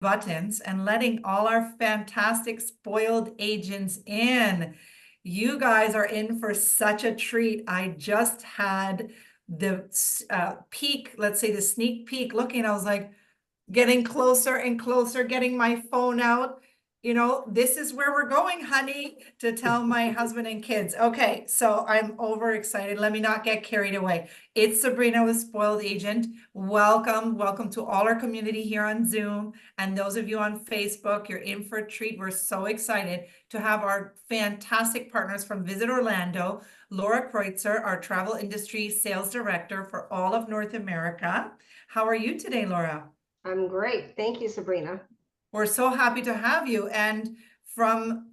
buttons and letting all our fantastic spoiled agents in. You guys are in for such a treat. I just had the peek, let's say the sneak peek looking, I was like, getting closer and closer, getting my phone out. You know, this is where we're going, honey, to tell my husband and kids. Okay, so I'm overexcited. Let me not get carried away. It's Sabrina with Spoiled Agent. Welcome, welcome to all our community here on Zoom. And those of you on Facebook, you're in for a treat. We're so excited to have our fantastic partners from Visit Orlando, Laura Kreutzer, our travel industry sales director for all of North America. How are you today, Laura? I'm great. Thank you, Sabrina. We're so happy to have you. And from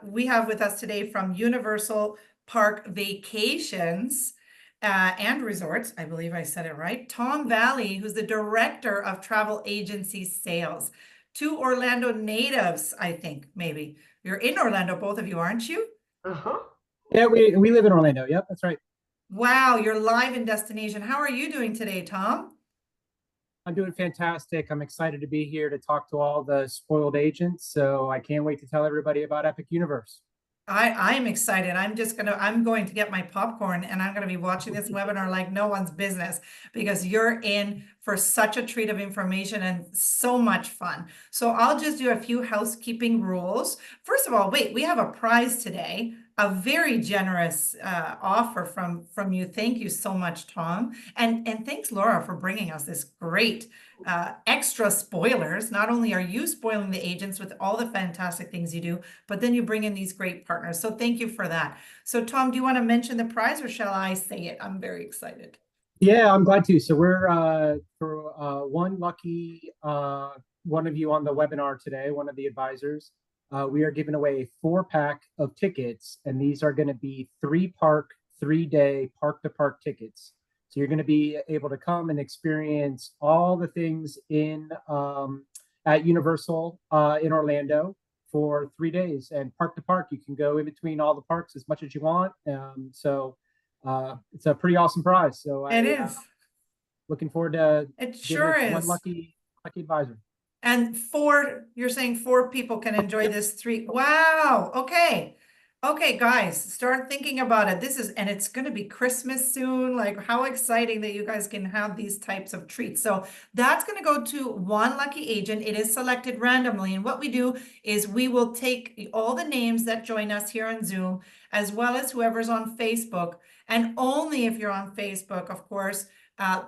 we have with us today from Universal Park Vacations and Resorts, I believe I said it right, Tom Valley, who's the director of travel agency sales. Two Orlando natives, I think, maybe. You're in Orlando, both of you, aren't you? Uh-huh. Yeah, we live in Orlando. Yep, that's right. Wow, you're live in destination. How are you doing today, Tom? I'm doing fantastic. I'm excited to be here to talk to all the spoiled agents. So I can't wait to tell everybody about Epic Universe. I am excited. I'm going to get my popcorn and I'm gonna be watching this webinar like no one's business because you're in for such a treat of information and so much fun. So I'll just do a few housekeeping rules. First of all, wait, we have a prize today, a very generous offer from you. Thank you so much, Tom. And thanks, Laura, for bringing us this great extra spoilers. Not only are you spoiling the agents with all the fantastic things you do, but then you bring in these great partners. So thank you for that. So Tom, do you want to mention the prize or shall I say it? I'm very excited. Yeah, I'm glad to. So we're for one lucky one of you on the webinar today, one of the advisors. We are giving away a 4-pack of tickets, and these are going to be 3-day park to park tickets. So you're going to be able to come and experience all the things in at Universal in Orlando for 3 days. And park to park, you can go in between all the parks as much as you want. It's a pretty awesome prize. So It is. looking forward to It sure giving it to one is. lucky advisor. And you're saying 4 people can enjoy this three. Wow. Okay. Okay, guys, start thinking about it. And it's going to be Christmas soon. Like, how exciting that you guys can have these types of treats. So that's going to go to one lucky agent. It is selected randomly. And what we do is we will take all the names that join us here on Zoom, as well as whoever's on Facebook. And only if you're on Facebook, of course,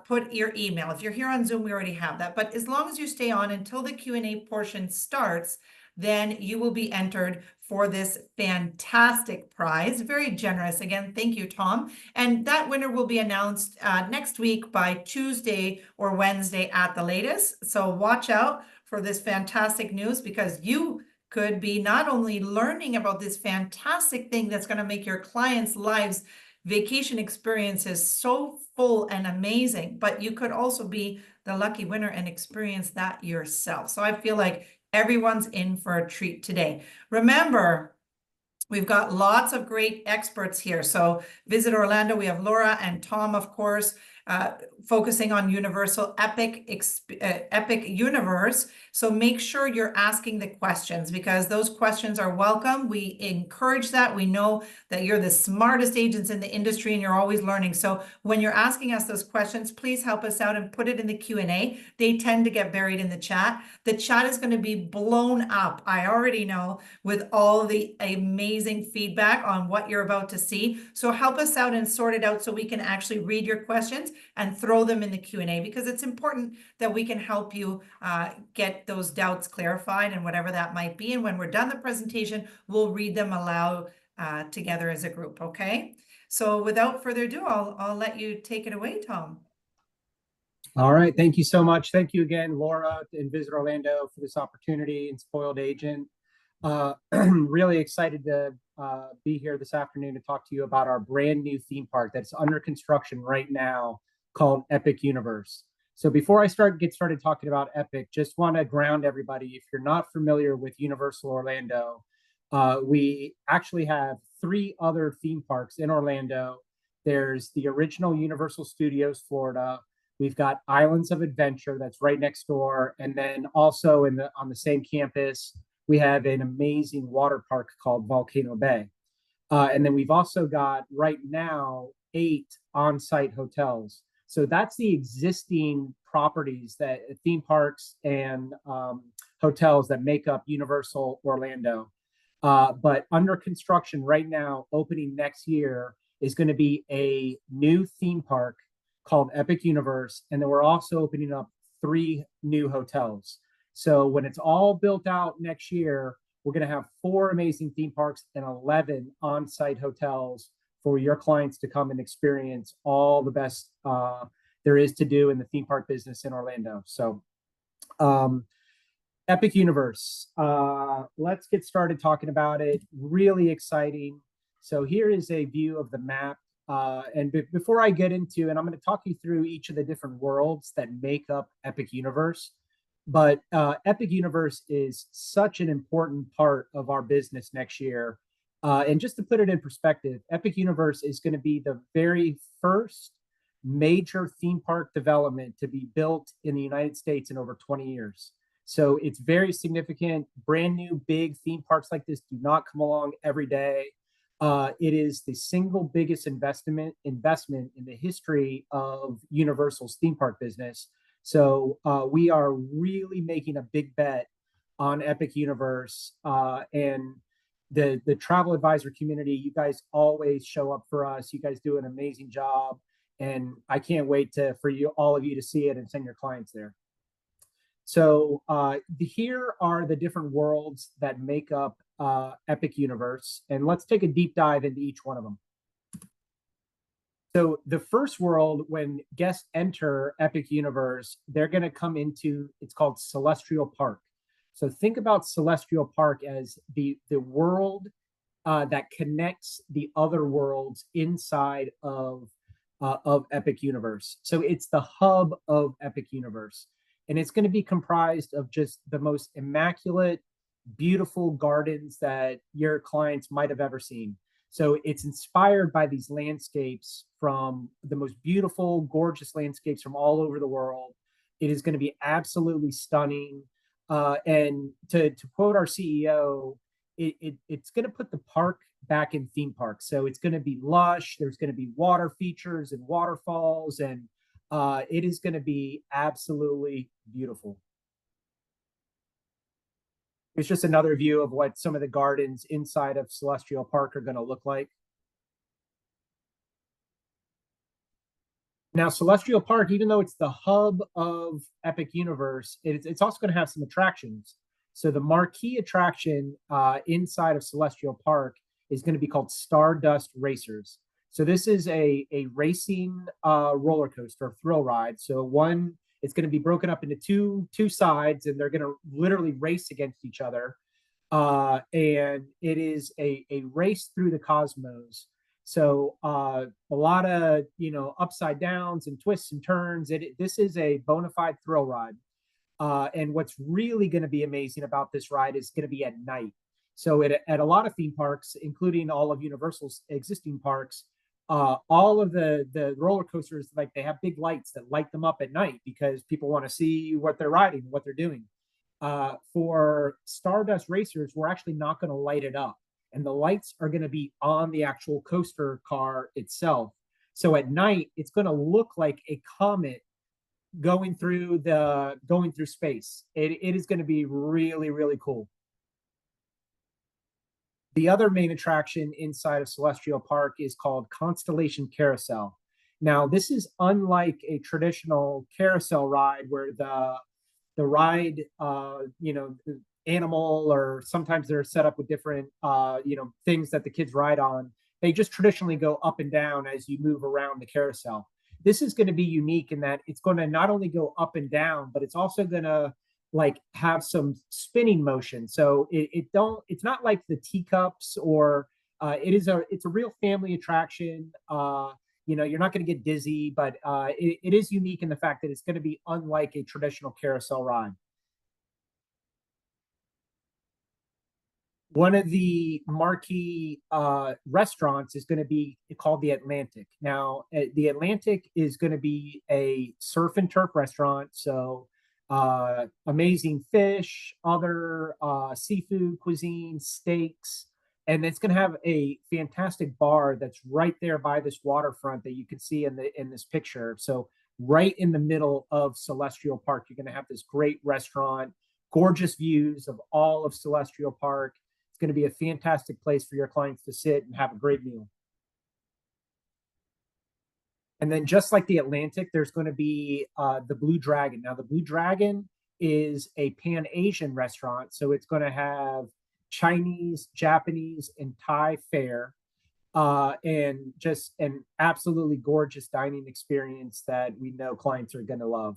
put your email. If you're here on Zoom, we already have that. But as long as you stay on until the Q&A portion starts, then you will be entered for this fantastic prize. Very generous. Again, thank you, Tom. And that winner will be announced next week by Tuesday or Wednesday at the latest. So watch out for this fantastic news because you could be not only learning about this fantastic thing that's going to make your clients' lives vacation experiences so full and amazing, but you could also be the lucky winner and experience that yourself. So I feel like everyone's in for a treat today. Remember, we've got lots of great experts here. So Visit Orlando, we have Laura and Tom, of course, focusing on Universal Epic Universe. So make sure you're asking the questions because those questions are welcome. We encourage that. We know that you're the smartest agents in the industry and you're always learning. So when you're asking us those questions, please help us out and put it in the Q&A. They tend to get buried in the chat. The chat is going to be blown up, I already know, with all the amazing feedback on what you're about to see. So help us out and sort it out so we can actually read your questions and throw them in the Q&A because it's important that we can help you get those doubts clarified and whatever that might be. And when we're done the presentation, we'll read them aloud together as a group, okay? So without further ado, I'll let you take it away, Tom. All right, thank you so much. Thank you again, Laura and Visit Orlando for this opportunity and Spoiled Agent. Really excited to be here this afternoon to talk to you about our brand new theme park that's under construction right now called Epic Universe. So before I get started talking about Epic, just want to ground everybody. If you're not familiar with Universal Orlando, we actually have 3 other theme parks in Orlando. There's the original Universal Studios Florida, We've got Islands of Adventure that's right next door, and then also on the same campus, we have an amazing water park called Volcano Bay. And then we've also got right now 8 on-site hotels. So that's the existing properties that theme parks and hotels that make up Universal Orlando. But under construction right now, opening next year, is going to be a new theme park called Epic Universe. And then we're also opening up 3 new hotels. So when it's all built out next year, we're going to have 4 amazing theme parks and 11 on-site hotels for your clients to come and experience all the best there is to do in the theme park business in Orlando. So Epic Universe. Let's get started talking about it. Really exciting. So here is a view of the map. And before I get into, and I'm going to talk you through each of the different worlds that make up Epic Universe. But Epic Universe is such an important part of our business next year. And just to put it in perspective, Epic Universe is going to be the very first major theme park development to be built in the United States in over 20 years. So it's very significant. Brand new big theme parks like this do not come along every day. It is the single biggest investment in the history of Universal's theme park business. So we are really making a big bet on Epic Universe, and the travel advisor community. You guys always show up for us. You guys do an amazing job, and I can't wait for all of you to see it and send your clients there. So here are the different worlds that make up Epic Universe, and let's take a deep dive into each one of them. So the first world, when guests enter Epic Universe, they're going to come into, it's called Celestial Park. So think about Celestial Park as the world that connects the other worlds inside of Epic Universe. So it's the hub of Epic Universe. And it's going to be comprised of just the most immaculate, beautiful gardens that your clients might have ever seen. So it's inspired by these landscapes from the most beautiful, gorgeous landscapes from all over the world. It is going to be absolutely stunning. And to quote our CEO, it's going to put the park back in theme parks. So it's going to be lush. There's going to be water features and waterfalls, and it is going to be absolutely beautiful. It's just another view of what some of the gardens inside of Celestial Park are going to look like. Now, Celestial Park, even though it's the hub of Epic Universe, it's also going to have some attractions. So the marquee attraction inside of Celestial Park is going to be called Stardust Racers. So this is a racing roller coaster thrill ride. So it's going to be broken up into two sides, and they're going to literally race against each other. And it is a race through the cosmos. So a lot of upside downs and twists and turns. This is a bona fide thrill ride. And what's really going to be amazing about this ride is going to be at night. So at a lot of theme parks, including all of Universal's existing parks, all of the roller coasters, like, they have big lights that light them up at night because people want to see what they're riding, what they're doing. For Stardust Racers, we're actually not going to light it up, and the lights are going to be on the actual coaster car itself. So at night, it's going to look like a comet going through space. It is going to be really, really cool. The other main attraction inside of Celestial Park is called Constellation Carousel. Now, this is unlike a traditional carousel ride where the ride, animal, or sometimes they're set up with different, things that the kids ride on. They just traditionally go up and down as you move around the carousel. This is going to be unique in that it's going to not only go up and down, but it's also going to have some spinning motion. So it's not like the teacups, or it's a real family attraction. You're not going to get dizzy, but it is unique in the fact that it's going to be unlike a traditional carousel ride. One of the marquee restaurants is going to be called the Atlantic. Now, the Atlantic is going to be a surf and turf restaurant. So, amazing fish, other seafood cuisine, steaks, and it's going to have a fantastic bar that's right there by this waterfront that you can see in this picture. So, right in the middle of Celestial Park, you're going to have this great restaurant, gorgeous views of all of Celestial Park. It's going to be a fantastic place for your clients to sit and have a great meal. And then just like the Atlantic, there's going to be the Blue Dragon. Now, the Blue Dragon is a Pan-Asian restaurant. So it's going to have Chinese, Japanese, and Thai fare. And just an absolutely gorgeous dining experience that we know clients are going to love.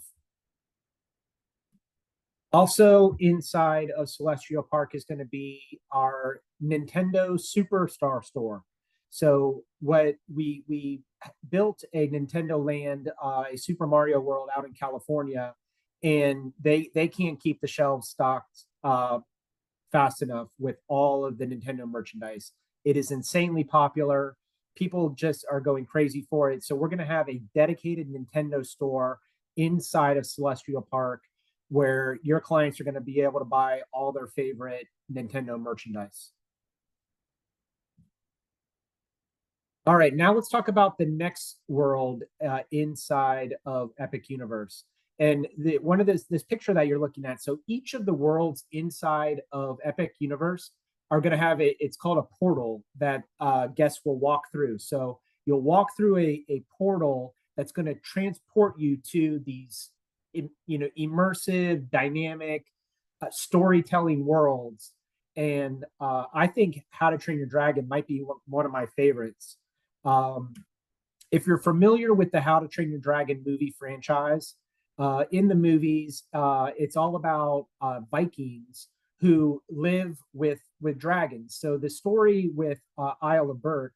Also inside of Celestial Park is going to be our Nintendo Superstar store. So what we built a Nintendo Land, a Super Mario World out in California, and they can't keep the shelves stocked fast enough with all of the Nintendo merchandise. It is insanely popular. People just are going crazy for it. So we're going to have a dedicated Nintendo store inside of Celestial Park where your clients are going to be able to buy all their favorite Nintendo merchandise. All right, now let's talk about the next world inside of Epic Universe. And one of this picture that you're looking at, so each of the worlds inside of Epic Universe are going to have it's called a portal that guests will walk through. So you'll walk through a portal that's going to transport you to these immersive, dynamic storytelling worlds. And I think How to Train Your Dragon might be one of my favorites. If you're familiar with the How to Train Your Dragon movie franchise, in the movies, it's all about Vikings who live with dragons. So the story with Isle of Berk,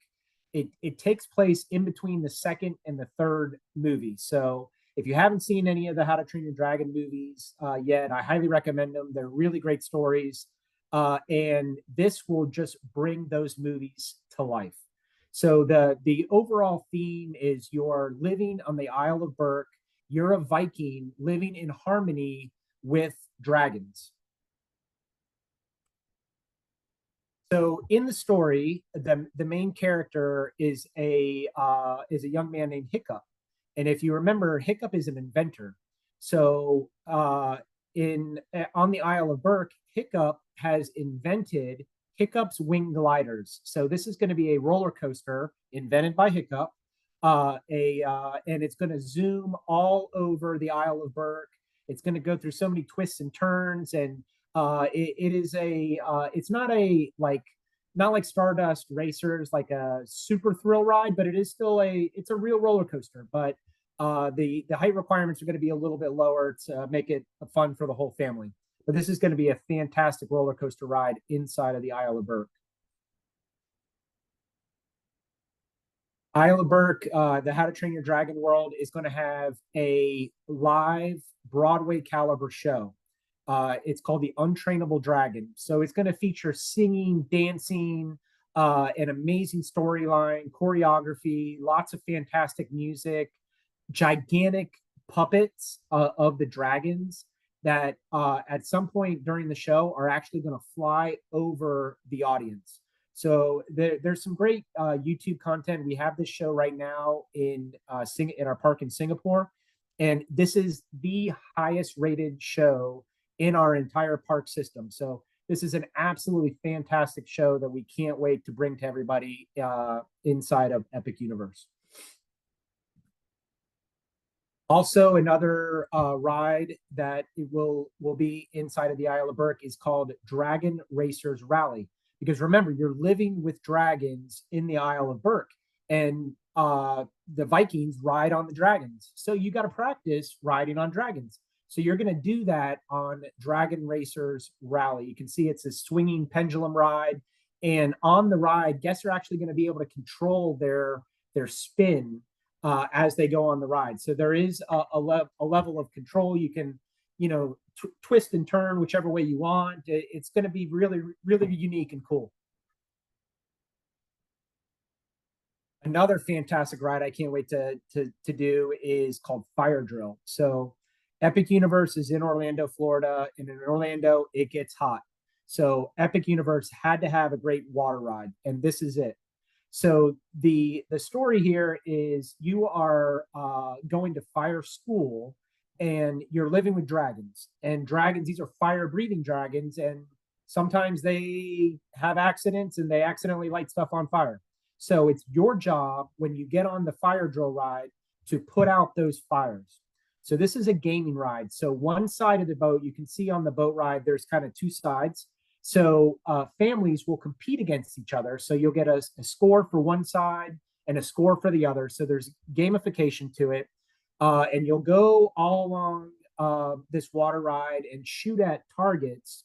it takes place in between the second and the third movie. So if you haven't seen any of the How to Train Your Dragon movies yet, I highly recommend them. They're really great stories. And this will just bring those movies to life. So the overall theme is you're living on the Isle of Berk. You're a Viking living in harmony with dragons. So in the story, the main character is a young man named Hiccup. And if you remember, Hiccup is an inventor. So on the Isle of Berk, Hiccup has invented Hiccup's wing gliders. So this is going to be a roller coaster invented by Hiccup, and it's going to zoom all over the Isle of Berk. It's going to go through so many twists and turns, and it's not like Stardust Racers, like a super thrill ride, but it is still it's a real roller coaster. But the height requirements are going to be a little bit lower to make it fun for the whole family. But this is going to be a fantastic roller coaster ride inside of the Isle of Berk. Isle of Berk, the How to Train Your Dragon world is going to have a live Broadway caliber show. It's called The Untrainable Dragon. So it's going to feature singing, dancing, an amazing storyline, choreography, lots of fantastic music, gigantic puppets of the dragons that at some point during the show are actually going to fly over the audience. So there's some great YouTube content. We have this show right now in our park in Singapore, and this is the highest rated show in our entire park system. So this is an absolutely fantastic show that we can't wait to bring to everybody inside of Epic Universe. Also, another ride that will be inside of the Isle of Berk is called Dragon Racers Rally. Because remember, you're living with dragons in the Isle of Berk, and the Vikings ride on the dragons. So you got to practice riding on dragons. So you're going to do that on Dragon Racers Rally. You can see it's a swinging pendulum ride, and on the ride, guests are actually going to be able to control their spin as they go on the ride. So there is a level of control. You can, twist and turn whichever way you want. It's going to be really, really unique and cool. Another fantastic ride I can't wait to do is called Fire Drill. So Epic Universe is in Orlando, Florida, and in Orlando it gets hot. So Epic Universe had to have a great water ride, and this is it. So the story here is you are going to fire school, and you're living with dragons. And dragons, these are fire breathing dragons, and sometimes they have accidents and they accidentally light stuff on fire. So it's your job when you get on the fire drill ride to put out those fires. So this is a gaming ride. So one side of the boat, you can see on the boat ride, there's kind of two sides. So families will compete against each other. So you'll get a score for one side and a score for the other. So there's gamification to it. And you'll go all along this water ride and shoot at targets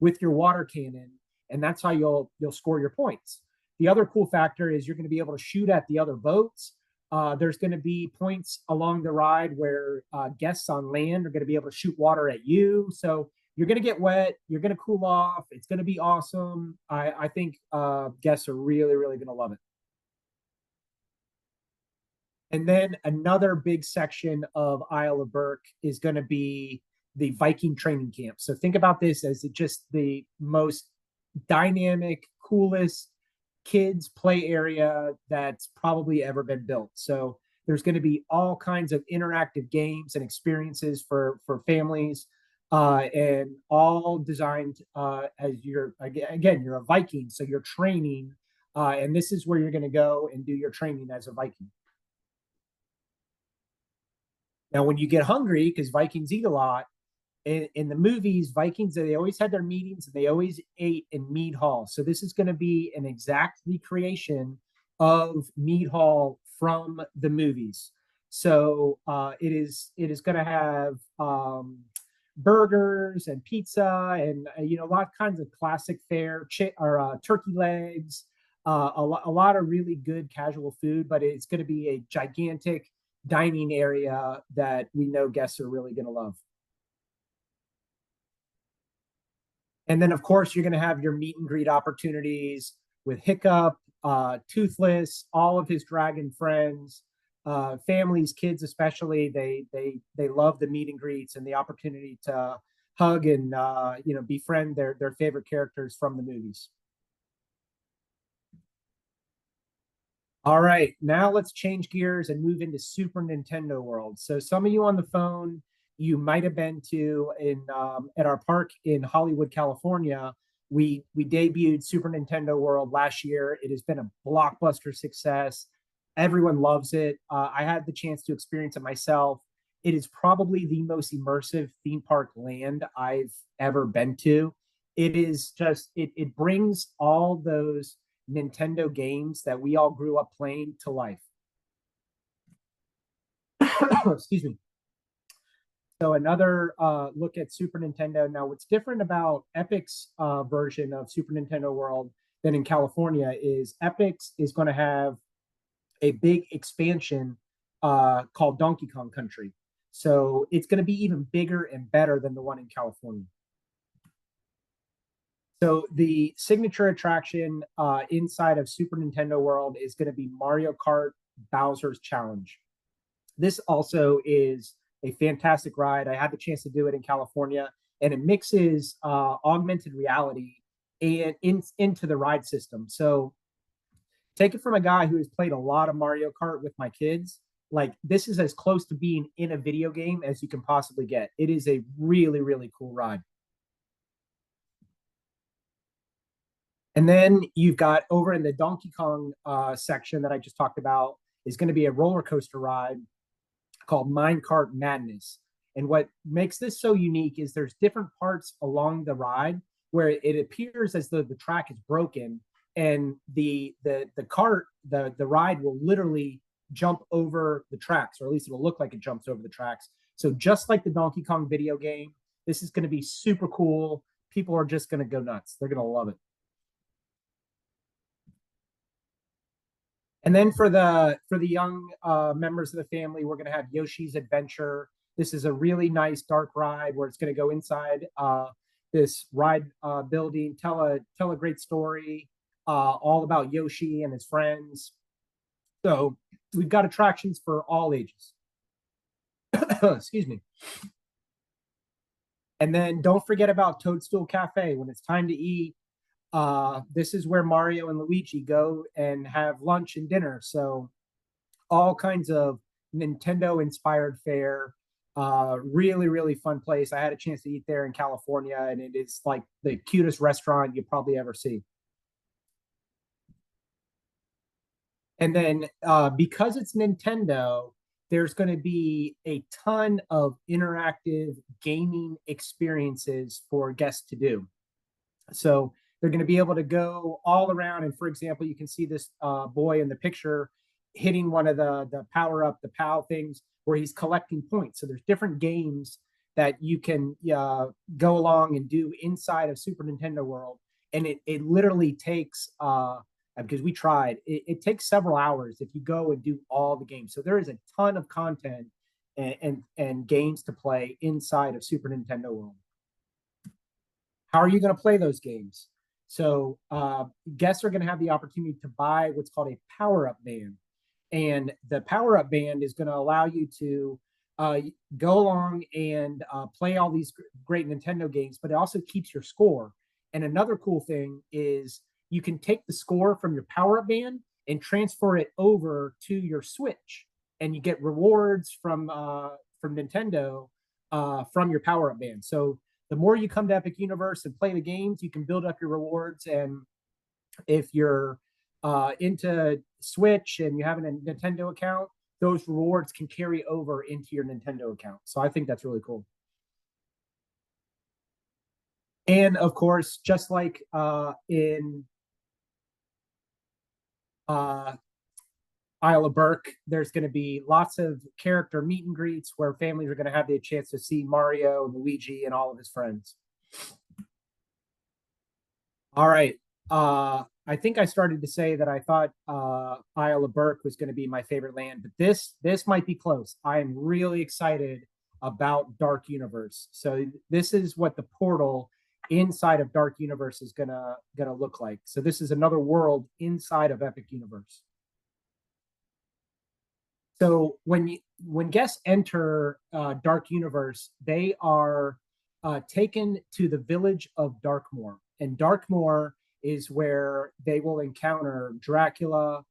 with your water cannon. And that's how you'll score your points. The other cool factor is you're going to be able to shoot at the other boats. There's going to be points along the ride where guests on land are going to be able to shoot water at you. So you're going to get wet. You're going to cool off. It's going to be awesome. I think guests are really, really going to love it. And then another big section of Isle of Berk is going to be the Viking training camp. So think about this as just the most dynamic, coolest kids play area that's probably ever been built. So there's going to be all kinds of interactive games and experiences for families, and all designed as you're you're a Viking, so you're training, and this is where you're going to go and do your training as a Viking. Now, when you get hungry, because Vikings eat a lot, in the movies, Vikings, they always had their meetings and they always ate in Mead Hall. So this is going to be an exact recreation of Mead Hall from the movies. So it is going to have burgers and pizza and a lot of kinds of classic fare, turkey legs, a lot of really good casual food. But it's going to be a gigantic dining area that we know guests are really going to love. And then, of course, you're going to have your meet and greet opportunities with Hiccup, Toothless, all of his dragon friends, families, kids especially. They love the meet and greets and the opportunity to hug and befriend their favorite characters from the movies. All right, now let's change gears and move into Super Nintendo World. So some of you on the phone, you might have been to at our park in Hollywood, California. We debuted Super Nintendo World last year. It has been a blockbuster success. Everyone loves it. I had the chance to experience it myself. It is probably the most immersive theme park land I've ever been to. It is just, it brings all those Nintendo games that we all grew up playing to life. Excuse me. So another look at Super Nintendo. Now, what's different about Epic's version of Super Nintendo World than in California is Epic's is going to have a big expansion called Donkey Kong Country. So it's going to be even bigger and better than the one in California. So the signature attraction inside of Super Nintendo World is going to be Mario Kart Bowser's Challenge. This also is a fantastic ride. I had the chance to do it in California, and it mixes augmented reality and into the ride system. So take it from a guy who has played a lot of Mario Kart with my kids. Like, this is as close to being in a video game as you can possibly get. It is a really, really cool ride. And then you've got over in the Donkey Kong section that I just talked about is going to be a roller coaster ride called Minecart Madness. And what makes this so unique is there's different parts along the ride where it appears as though the track is broken, and the ride will literally jump over the tracks, or at least it'll look like it jumps over the tracks. So just like the Donkey Kong video game, this is going to be super cool. People are just going to go nuts. They're going to love it. And then for the young members of the family, we're going to have Yoshi's Adventure. This is a really nice dark ride where it's going to go inside this ride building, tell a great story all about Yoshi and his friends. So we've got attractions for all ages. Excuse me. And then don't forget about Toadstool Cafe. When it's time to eat, this is where Mario and Luigi go and have lunch and dinner. So all kinds of Nintendo inspired fare. Really, really fun place. I had a chance to eat there in California, and it is like the cutest restaurant you probably ever see. And then because it's Nintendo, there's going to be a ton of interactive gaming experiences for guests to do. So they're going to be able to go all around. And for example, you can see this boy in the picture hitting one of the power up, the POW things where he's collecting points. So there's different games that you can go along and do inside of Super Nintendo World. And it literally takes, because we tried, it takes several hours if you go and do all the games. So there is a ton of content and games to play inside of Super Nintendo World. How are you going to play those games? So guests are going to have the opportunity to buy what's called a power-up band. And the power-up band is going to allow you to go along and play all these great Nintendo games, but it also keeps your score. And another cool thing is you can take the score from your power-up band and transfer it over to your Switch. And you get rewards from Nintendo from your power-up band. So the more you come to Epic Universe and play the games, you can build up your rewards. And if you're into Switch and you have a Nintendo account, those rewards can carry over into your Nintendo account. So I think that's really cool. And of course, just like in Isle of Berk, there's going to be lots of character meet and greets where families are going to have the chance to see Mario and Luigi and all of his friends. All right. I think I started to say that I thought Isle of Berk was going to be my favorite land, but this might be close. I am really excited about Dark Universe. So this is what the portal inside of Dark Universe is gonna look like. So this is another world inside of Epic Universe. So when guests enter Dark Universe, they are taken to the village of Darkmoor, and Darkmoor is where they will encounter Dracula,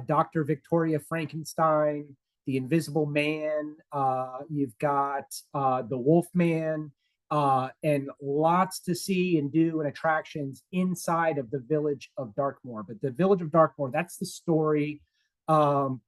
Dr. Victoria Frankenstein, the Invisible Man. You've got the Wolfman, and lots to see and do and attractions inside of the village of Darkmoor. But the village of Darkmoor, that's the story. And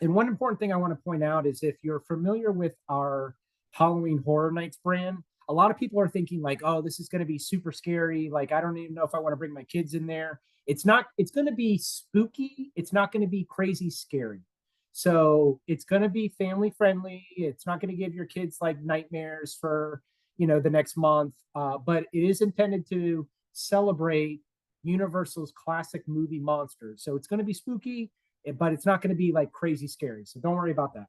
one important thing I want to point out is if you're familiar with our Halloween Horror Nights brand, a lot of people are thinking like, oh, this is going to be super scary. Like, I don't even know if I want to bring my kids in there. It's not, it's going to be spooky. It's not going to be crazy scary. So it's going to be family friendly. It's not going to give your kids like nightmares for, the next month. But it is intended to celebrate Universal's classic movie monsters. So it's going to be spooky, but it's not going to be like crazy scary. So don't worry about that.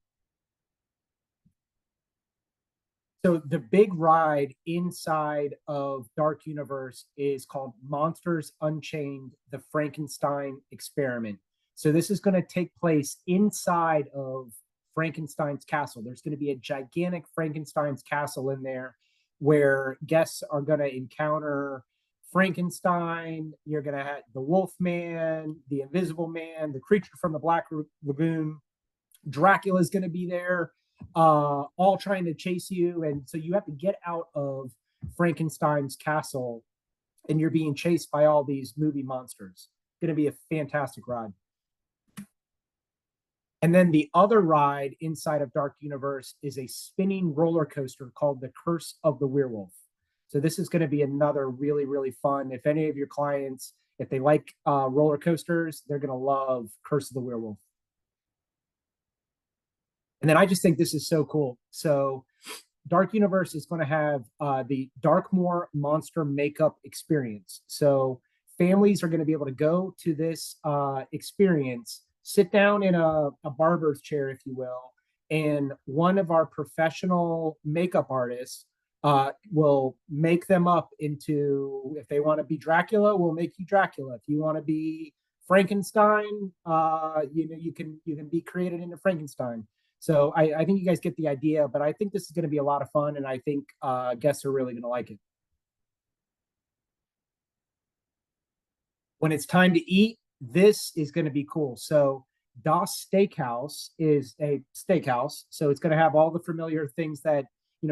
So the big ride inside of Dark Universe is called Monsters Unchained: The Frankenstein Experiment. So this is going to take place inside of Frankenstein's castle. There's going to be a gigantic Frankenstein's castle in there where guests are going to encounter Frankenstein. You're going to have the Wolfman, the Invisible Man, the creature from the Black Lagoon. Dracula is going to be there, all trying to chase you. And so you have to get out of Frankenstein's castle and you're being chased by all these movie monsters. It's going to be a fantastic ride. And then the other ride inside of Dark Universe is a spinning roller coaster called the Curse of the Werewolf. So this is going to be another really, really fun. If any of your clients, if they like roller coasters, they're going to love Curse of the Werewolf. And then I just think this is so cool. So Dark Universe is going to have the Darkmoor Monster Makeup Experience. So families are going to be able to go to this experience, sit down in a barber's chair, if you will, and one of our professional makeup artists will make them up into, if they want to be Dracula, we'll make you Dracula. If you want to be Frankenstein, you can be created into Frankenstein. So I think you guys get the idea, but I think this is going to be a lot of fun, and I think guests are really going to like it. When it's time to eat, this is going to be cool. So Das Steakhouse is a steakhouse, so it's going to have all the familiar things that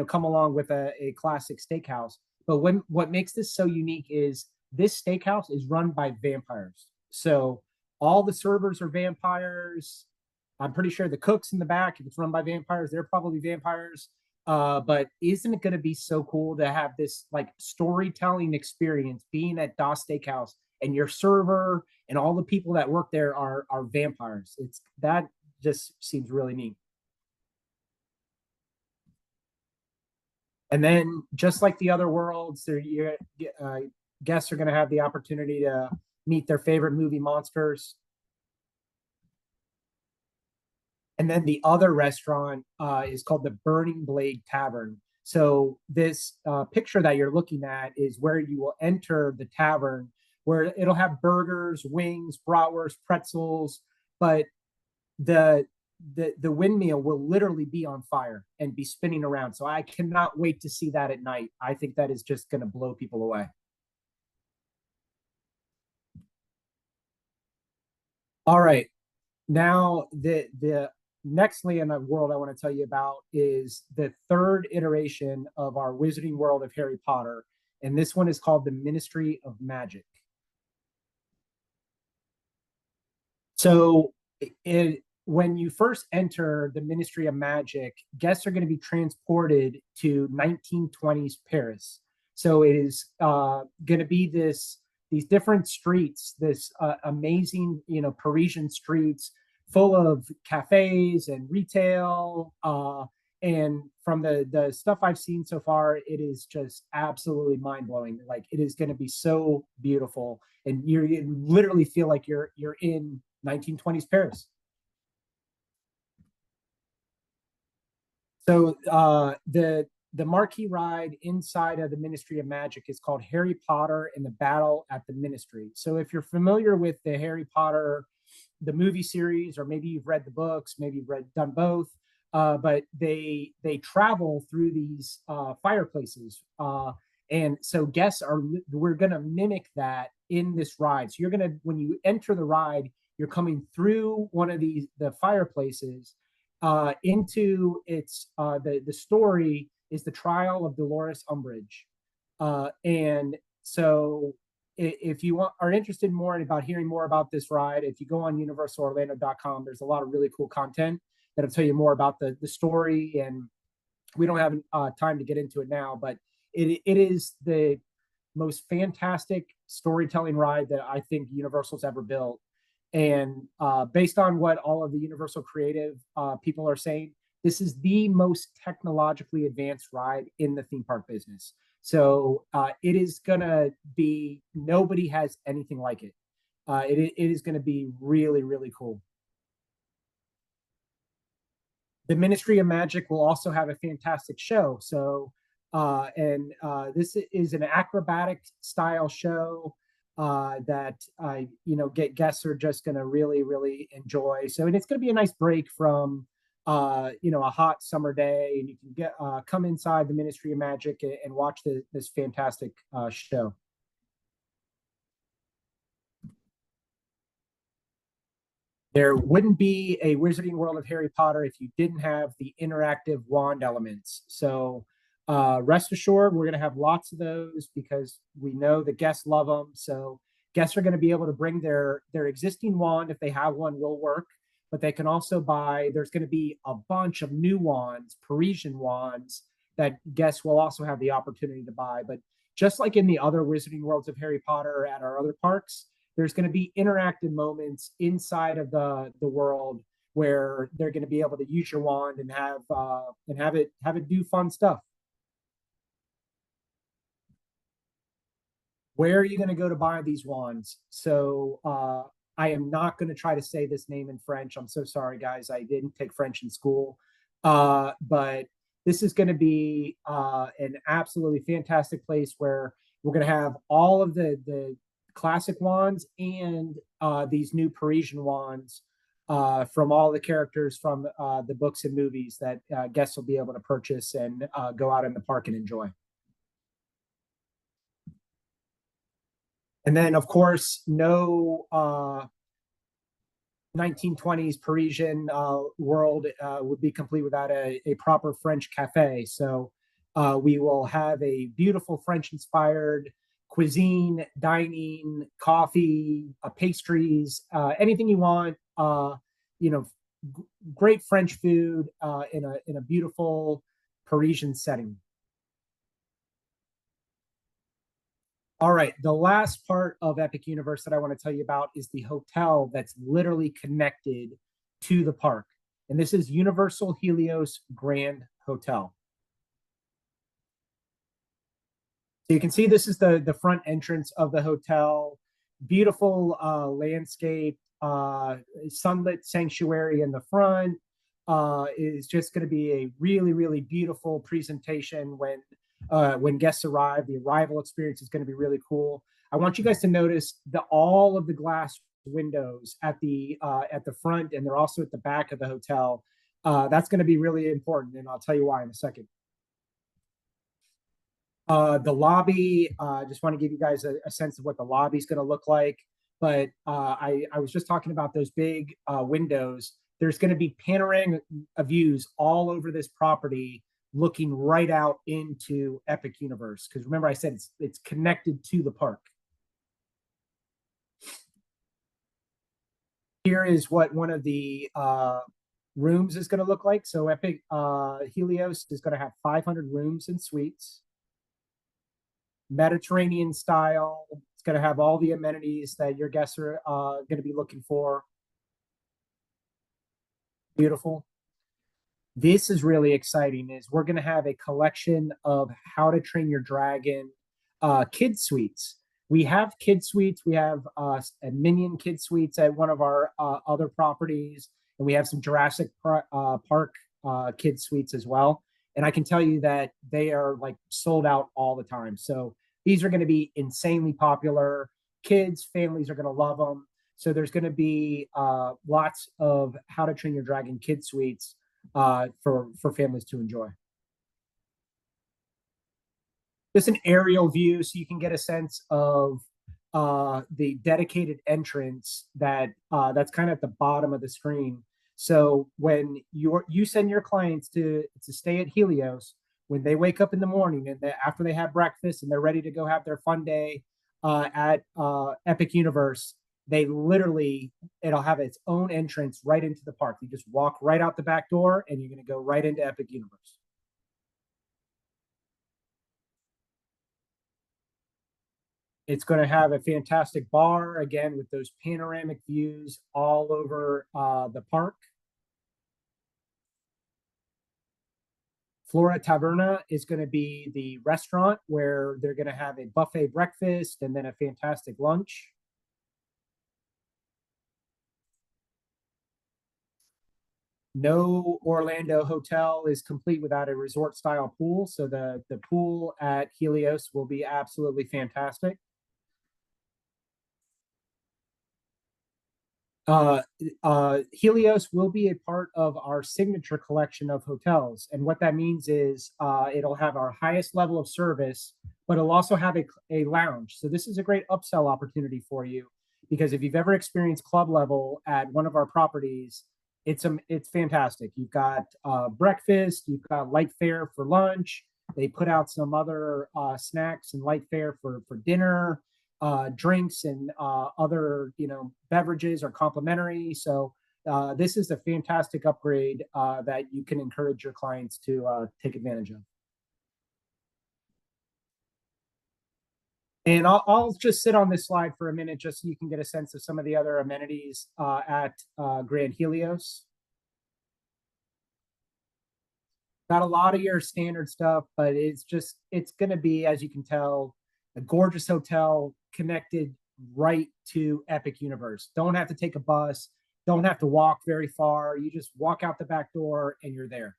come along with a classic steakhouse. But what makes this so unique is this steakhouse is run by vampires. So all the servers are vampires. I'm pretty sure the cooks in the back, if it's run by vampires, they're probably vampires. But isn't it going to be so cool to have this like storytelling experience being at Das Steakhouse, and your server and all the people that work there are vampires? It's that just seems really neat. And then, just like the other worlds, guests are going to have the opportunity to meet their favorite movie monsters. And then the other restaurant is called the Burning Blade Tavern. So this picture that you're looking at is where you will enter the tavern, where it'll have burgers, wings, bratwurst, pretzels, but the windmill will literally be on fire and be spinning around. So I cannot wait to see that at night. I think that is just going to blow people away. All right. Now the next land world I want to tell you about is the third iteration of our Wizarding World of Harry Potter, and this one is called the Ministry of Magic. So when you first enter the Ministry of Magic, guests are going to be transported to 1920s Paris. So it is going to be these different streets, this amazing, Parisian streets full of cafes and retail. And from the stuff I've seen so far, it is just absolutely mind blowing. Like, it is going to be so beautiful, and you literally feel like you're in 1920s Paris. So the marquee ride inside of the Ministry of Magic is called Harry Potter and the Battle at the Ministry. So if you're familiar with the Harry Potter, the movie series, or maybe you've read the books, maybe you've done both, but they travel through these fireplaces, and so we're going to mimic that in this ride. So when you enter the ride, you're coming through one of the fireplaces into the story is the trial of Dolores Umbridge, and so if you are interested more about hearing more about this ride, if you go on universalorlando.com, there's a lot of really cool content that'll tell you more about the story, and we don't have time to get into it now, but it is the most fantastic storytelling ride that I think Universal's ever built. And based on what all of the Universal creative people are saying, this is the most technologically advanced ride in the theme park business. So it is going to be, nobody has anything like it. It is going to be really, really cool. The Ministry of Magic will also have a fantastic show. So, this is an acrobatic style show that guests are just going to really, really enjoy. So, and it's going to be a nice break from a hot summer day, and you can come inside the Ministry of Magic and watch this fantastic show. There wouldn't be a Wizarding World of Harry Potter if you didn't have the interactive wand elements. So rest assured, we're going to have lots of those because we know the guests love them. So guests are going to be able to bring their existing wand, if they have one, will work. But they can also there's going to be a bunch of new wands, Parisian wands, that guests will also have the opportunity to buy. But just like in the other Wizarding Worlds of Harry Potter at our other parks, there's going to be interactive moments inside of the world where they're going to be able to use your wand and have it do fun stuff. Where are you going to go to buy these wands? So I am not going to try to say this name in French. I'm so sorry, guys. I didn't take French in school. But this is going to be an absolutely fantastic place where we're going to have all of the classic wands and these new Parisian wands from all the characters from the books and movies that guests will be able to purchase and go out in the park and enjoy. And then, of course, no 1920s Parisian world would be complete without a proper French cafe. So we will have a beautiful French inspired cuisine, dining, coffee, pastries, anything you want. You know, great French food in a beautiful Parisian setting. All right, the last part of Epic Universe that I want to tell you about is the hotel that's literally connected to the park. And this is Universal Helios Grand Hotel. So you can see this is the front entrance of the hotel. Beautiful landscape, sunlit sanctuary in the front. Is just going to be a really, really beautiful presentation when guests arrive. The arrival experience is going to be really cool. I want you guys to notice all of the glass windows at the front, and they're also at the back of the hotel. That's going to be really important, and I'll tell you why in a second. The lobby, just want to give you guys a sense of what the lobby is going to look like. But I was just talking about those big windows. There's going to be panoramic views all over this property looking right out into Epic Universe. Because remember, I said it's connected to the park. Here is what one of the rooms is going to look like. So Epic Helios is going to have 500 rooms and suites. Mediterranean style. It's going to have all the amenities that your guests are going to be looking for. Beautiful. This is really exciting. Is we're going to have a collection of How to Train Your Dragon kid suites. We have kid suites. We have a Minion kid suites at one of our other properties, and we have some Jurassic Park kid suites as well. And I can tell you that they are like sold out all the time. So these are going to be insanely popular. Kids, families are going to love them. So there's going to be lots of How to Train Your Dragon kid suites for families to enjoy. Just an aerial view so you can get a sense of the dedicated entrance that's kind of at the bottom of the screen. So when you send your clients to stay at Helios, when they wake up in the morning and after they have breakfast and they're ready to go have their fun day at Epic Universe, it'll have its own entrance right into the park. You just walk right out the back door and you're going to go right into Epic Universe. It's going to have a fantastic bar, again, with those panoramic views all over the park. Flora Taverna is going to be the restaurant where they're going to have a buffet breakfast and then a fantastic lunch. No Orlando hotel is complete without a resort style pool. So the pool at Helios will be absolutely fantastic. Helios will be a part of our signature collection of hotels. And what that means is it'll have our highest level of service, but it'll also have a lounge. So this is a great upsell opportunity for you because if you've ever experienced club level at one of our properties, it's fantastic. You've got breakfast, you've got light fare for lunch. They put out some other snacks and light fare for dinner. Drinks and other beverages are complimentary. So this is a fantastic upgrade that you can encourage your clients to take advantage of. And I'll just sit on this slide for a minute just so you can get a sense of some of the other amenities at Grand Helios. Got a lot of your standard stuff, but it's going to be, as you can tell, a gorgeous hotel connected right to Epic Universe. Don't have to take a bus. Don't have to walk very far. You just walk out the back door and you're there.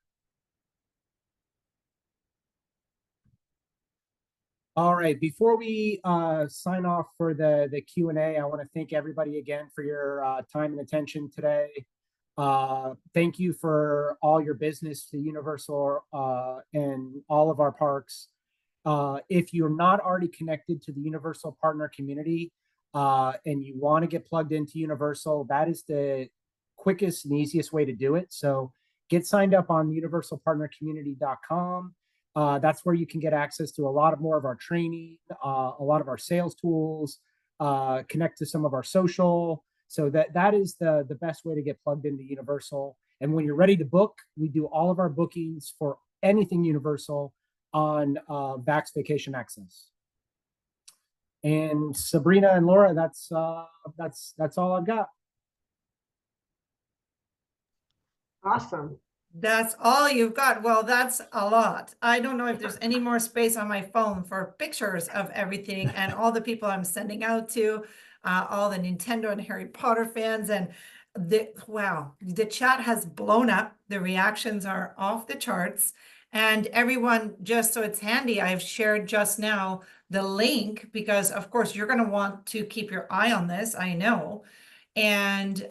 All right. Before we sign off for the Q&A, I want to thank everybody again for your time and attention today. Thank you for all your business to Universal and all of our parks. If you're not already connected to the Universal Partner Community and you want to get plugged into Universal, that is the quickest and easiest way to do it. So get signed up on universalpartnercommunity.com. That's where you can get access to a lot of more of our training, a lot of our sales tools, connect to some of our social. So that is the best way to get plugged into Universal. And when you're ready to book, we do all of our bookings for anything Universal on Vax Vacation Access. And Sabrina and Laura, that's all I've got. Awesome. That's all you've got. Well, that's a lot. I don't know if there's any more space on my phone for pictures of everything and all the people I'm sending out to, all the Nintendo and Harry Potter fans. And wow, the chat has blown up. The reactions are off the charts. And everyone, just so it's handy, I've shared just now the link because, of course, you're going to want to keep your eye on this, I know, and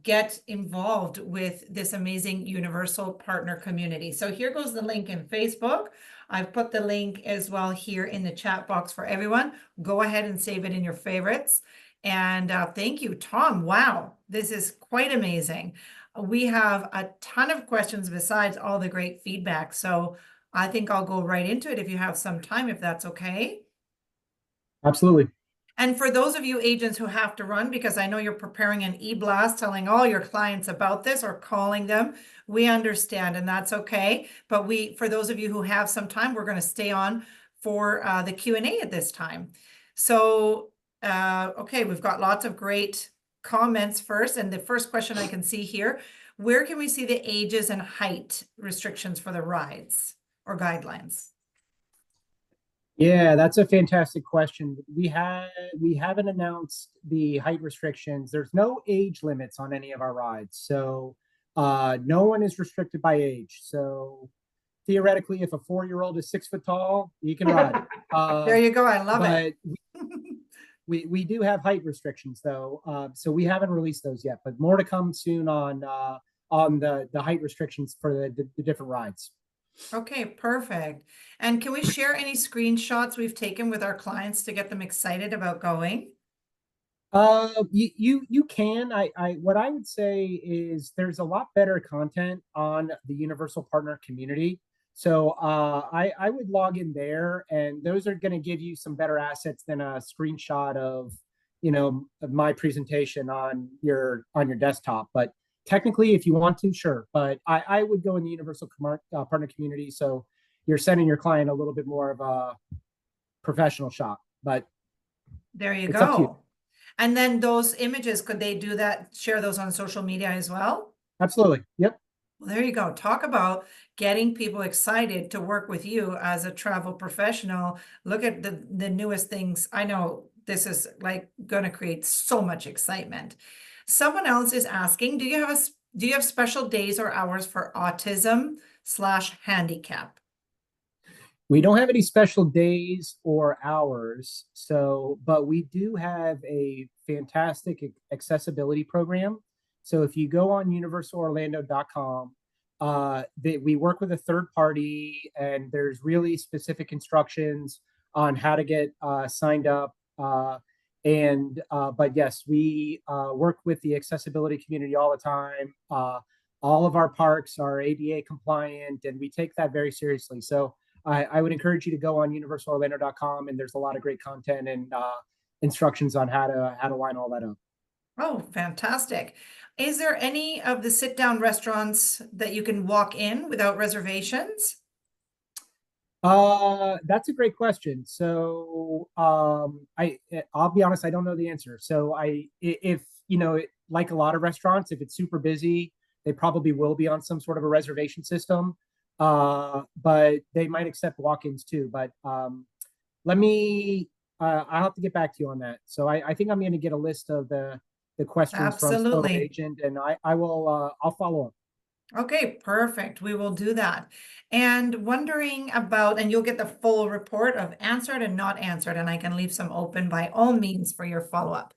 get involved with this amazing Universal Partner Community. So here goes the link in Facebook. I've put the link as well here in the chat box for everyone. Go ahead and save it in your favorites. And thank you, Tom. Wow, this is quite amazing. We have a ton of questions besides all the great feedback. So I think I'll go right into it if you have some time, if that's okay. Absolutely. And for those of you agents who have to run, because I know you're preparing an e-blast telling all your clients about this or calling them, we understand, and that's okay. But for those of you who have some time, we're going to stay on for the Q&A at this time. So, okay, we've got lots of great comments first. And the first question I can see here, where can we see the ages and height restrictions for the rides or guidelines? Yeah, that's a fantastic question. We haven't announced the height restrictions. There's no age limits on any of our rides. So no one is restricted by age. So theoretically, if a 4-year-old is 6 foot tall, you can ride. There you go. I love it. We do have height restrictions though. So we haven't released those yet, but more to come soon on the height restrictions for the different rides. Okay, perfect. And can we share any screenshots we've taken with our clients to get them excited about going? You can. What I would say is there's a lot better content on the Universal Partner Community. So I would log in there, and those are going to give you some better assets than a screenshot of of my presentation on your desktop. But technically, if you want to, sure. But I would go in the Universal Partner Community, so you're sending your client a little bit more of a professional shot. But there you it's up to you. go. And then those images, could they do that, share those on social media as well? Absolutely. Yep. Well, there you go. Talk about getting people excited to work with you as a travel professional. Look at the newest things. I know this is like going to create so much excitement. Someone else is asking, do you have special days or hours for autism/handicap? We don't have any special days or hours, but we do have a fantastic accessibility program. So if you go on universalorlando.com, we work with a third party, and there's really specific instructions on how to get signed up. But yes, we work with the accessibility community all the time. All of our parks are ADA compliant, and we take that very seriously. So I would encourage you to go on universalorlando.com, and there's a lot of great content and instructions on how to line all that up. Oh, fantastic. Is there any of the sit-down restaurants that you can walk in without reservations? That's a great question. So I'll be honest, I don't know the answer. So if like a lot of restaurants, if it's super busy, they probably will be on some sort of a reservation system. But they might accept walk-ins too. But let me I'll have to get back to you on that. So I think I'm going to get a list of the questions from Photo Absolutely. Agent, and I'll follow up. Okay, perfect. We will do that. And wondering about, and you'll get the full report of answered and not answered, and I can leave some open by all means for your follow-up.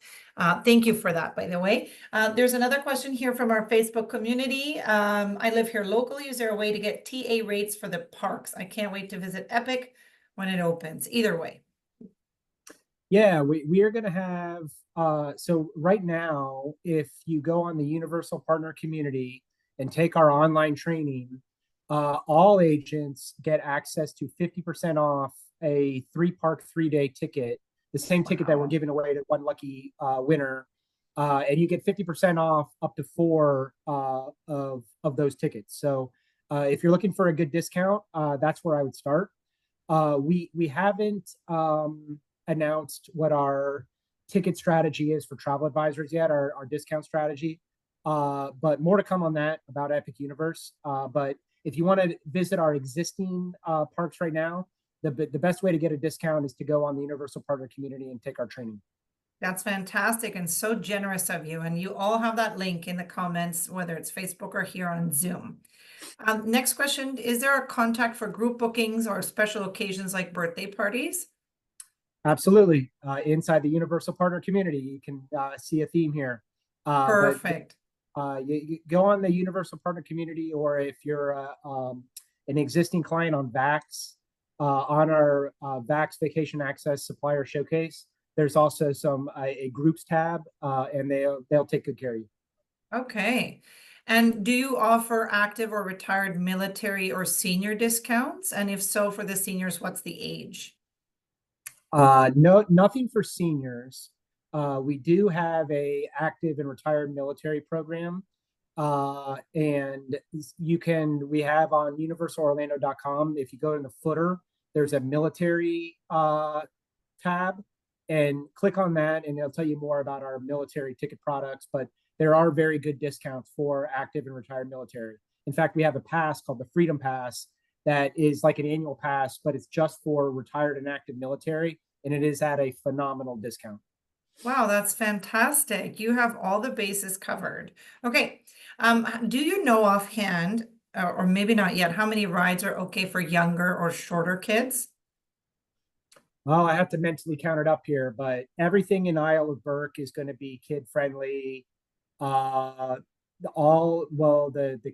Thank you for that, by the way. There's another question here from our Facebook community. I live here locally. Is there a way to get TA rates for the parks? I can't wait to visit Epic when it opens. Either way. Yeah, we are going to have, so right now, if you go on the Universal Partner Community and take our online training, all agents get access to 50% off a 3 park 3 day ticket, the same ticket that we're giving away to one lucky winner. And you get 50% off up to 4 of those tickets. So if you're looking for a good discount, that's where I would start. We haven't announced what our ticket strategy is for travel advisors yet, our discount strategy. But more to come on that about Epic Universe. But if you want to visit our existing parks right now, the best way to get a discount is to go on the Universal Partner Community and take our training. That's fantastic and so generous of you. And you all have that link in the comments, whether it's Facebook or here on Zoom. Next question, is there a contact for group bookings or special occasions like birthday parties? Absolutely. Inside the Universal Partner Community, you can see a theme here. Perfect. You go on the Universal Partner Community, or if you're an existing client on VAX, on our VAX Vacation Access Supplier Showcase, there's also a groups tab, and they'll take good care of you. Okay. And do you offer active or retired military or senior discounts? And if so, for the seniors, what's the age? No, nothing for seniors. We do have a active and retired military program. And we have on universalorlando.com, if you go in the footer, there's a military tab, and click on that and it'll tell you more about our military ticket products. But there are very good discounts for active and retired military. In fact, we have a pass called the Freedom Pass that is like an annual pass, but it's just for retired and active military, and it is at a phenomenal discount. Wow, that's fantastic. You have all the bases covered. Okay. Do you know offhand, or maybe not yet, how many rides are okay for younger or shorter kids? Well, I have to mentally count it up here, but everything in Isle of Burke is going to be kid friendly. The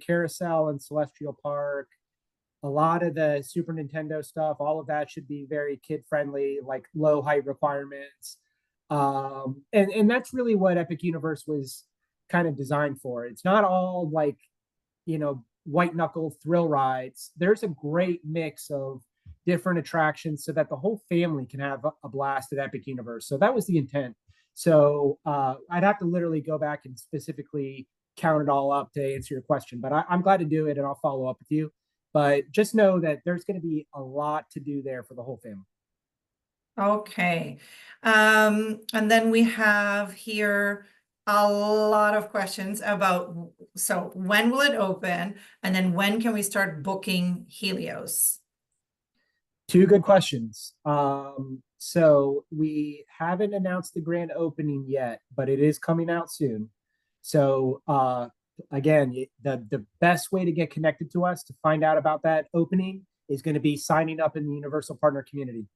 carousel in Celestial Park, a lot of the Super Nintendo stuff, all of that should be very kid friendly, like low height requirements. And that's really what Epic Universe was kind of designed for. It's not all like, white knuckle thrill rides. There's a great mix of different attractions so that the whole family can have a blast at Epic Universe. So that was the intent. So I'd have to literally go back and specifically count it all up to answer your question, but I'm glad to do it and I'll follow up with you. But just know that there's going to be a lot to do there for the whole family. Okay. And then we have here a lot of questions about, so when will it open? And then when can we start booking Helios? Two good questions. So we haven't announced the grand opening yet, but it is coming out soon. So again, the best way to get connected to us to find out about that opening is going to be signing up in the Universal Partner Community.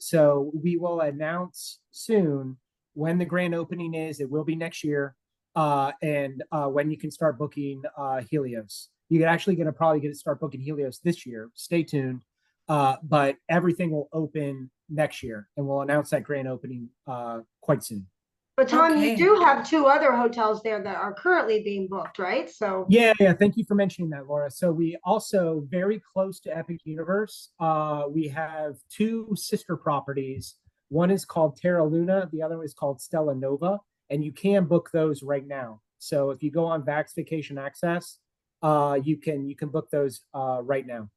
So we will announce soon when the grand opening is. It will be next year, and when you can start booking Helios. You're actually going to probably start booking Helios this year. Stay tuned. But everything will open next year, and we'll announce that grand opening quite soon. But Tom, Okay. you do have 2 other hotels there that are currently being booked, right? So Yeah. Thank you for mentioning that, Laura. So we also, very close to Epic Universe, we have 2 sister properties. One is called Terra Luna, the other is called Stella Nova, and you can book those right now. So if you go on VAX Vacation Access, you can book those right now.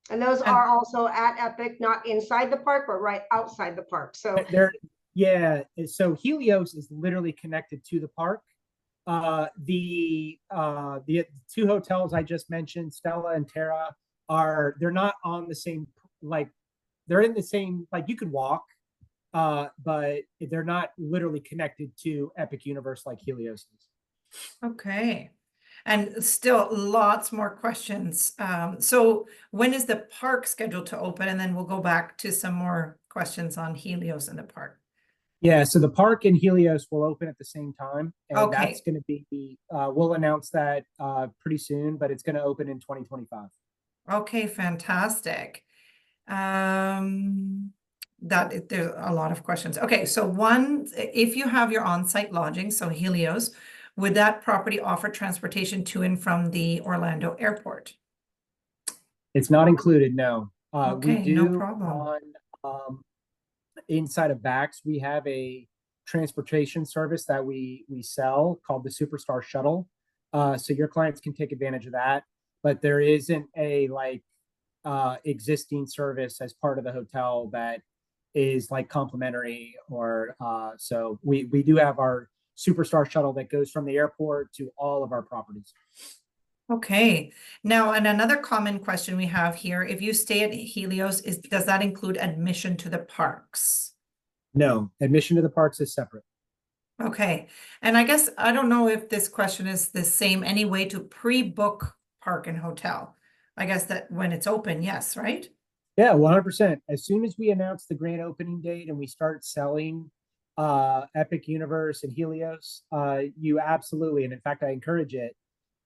and those are also at Epic, not inside the park, but right outside the park. So Yeah. So Helios is literally connected to the park. The 2 hotels I just mentioned, Stella and Terra, they're not on the same, like, they're in the same, like, you could walk, but they're not literally connected to Epic Universe like Helios is. Okay. And still lots more questions. So when is the park scheduled to open? And then we'll go back to some more questions on Helios in the park. Yeah, so the park and Helios will open at the same time, and that's Okay, going to be, we'll announce that pretty soon, but it's going to open in 2025. okay, fantastic. There's a lot of questions. Okay, so one, if you have your on-site lodging, so Helios, would that property offer transportation to and from the Orlando airport? It's not included, no. We Okay, no do problem. on inside of Vax, we have a transportation service that we sell called the Superstar Shuttle. So your clients can take advantage of that, but there isn't a like existing service as part of the hotel that is like complimentary or so we do have our Superstar Shuttle that goes from the airport to all of our properties. Okay, now, and another common question we have here, if you stay at Helios, does that include admission to the parks? No, admission to the parks is separate. Okay, and I guess I don't know if this question is the same any way to pre-book park and hotel. I guess that when it's open, yes, right? Yeah, 100%. As soon as we announce the grand opening date and we start selling Epic Universe and Helios, you absolutely, and in fact, I encourage it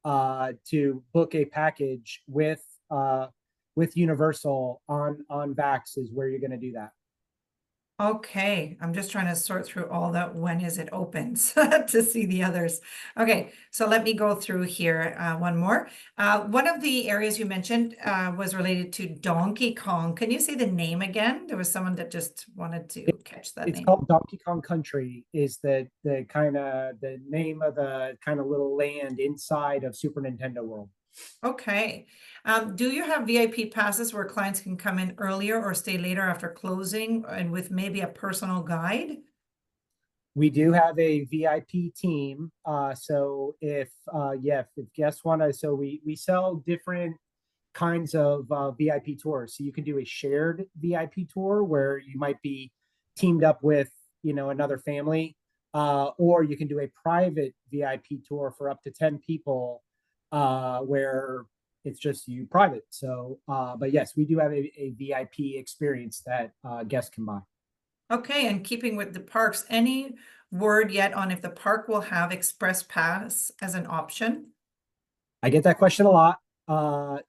to book a package with Universal on Vax is where you're going to do that. Okay, I'm just trying to sort through all that. When is it opens to see the others? Okay, so let me go through here one more. One of the areas you mentioned was related to Donkey Kong. Can you say the name again? There was someone that just wanted to catch that It's name. called Donkey Kong Country is the kind of the name of the kind of little land inside of Super Nintendo World. Okay. Do you have VIP passes where clients can come in earlier or stay later after closing and with maybe a personal guide? We do have a VIP team. So if guests want to, so we sell different kinds of VIP tours. So you can do a shared VIP tour where you might be teamed up with, another family, or you can do a private VIP tour for up to 10 people, where it's just you private. So, but yes, we do have a VIP experience that guests can buy. Okay, and keeping with the parks, any word yet on if the park will have express pass as an option? I get that question a lot.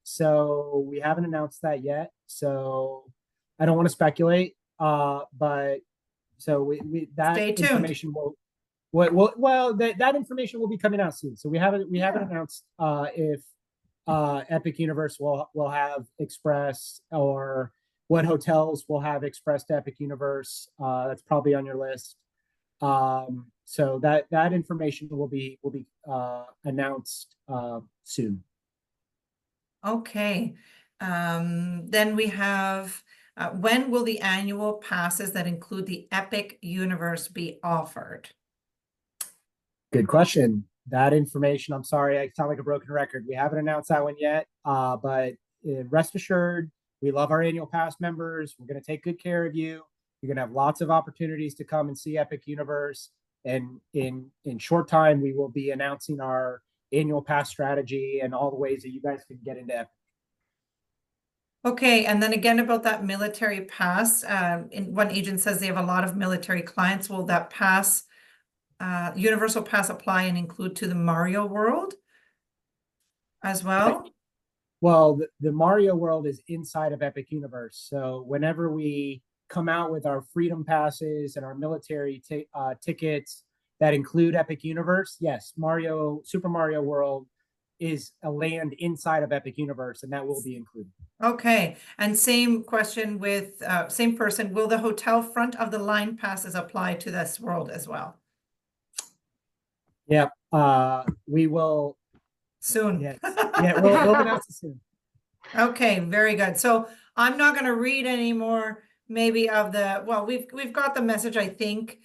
So we haven't announced that yet. So I don't want to speculate. But so we that Stay tuned. information will that information will be coming out soon. So we haven't announced if Epic Universe will have Express or what hotels will have Express to Epic Universe. That's probably on your list. So that information will be announced soon. Okay. Then we have when will the annual passes that include the Epic Universe be offered? Good question. That information, I'm sorry, I sound like a broken record. We haven't announced that one yet, but rest assured, we love our annual pass members. We're going to take good care of you. You're going to have lots of opportunities to come and see Epic Universe. And in short time, we will be announcing our annual pass strategy and all the ways that you guys can get into Epic. Okay, and then again about that military pass, one agent says they have a lot of military clients. Will that pass, universal pass apply and include to the Mario World as well? Well, the Mario World is inside of Epic Universe. So whenever we come out with our freedom passes and our military tickets that include Epic Universe, yes, Super Mario World is a land inside of Epic Universe, and that will be included. Okay, and same question with same person. Will the hotel front of the line passes apply to this world as well? Yeah, we will Soon. Yes. Yeah, we'll announce it soon. Okay, very good. So I'm not going to read any more maybe of the, well, we've got the message, I think.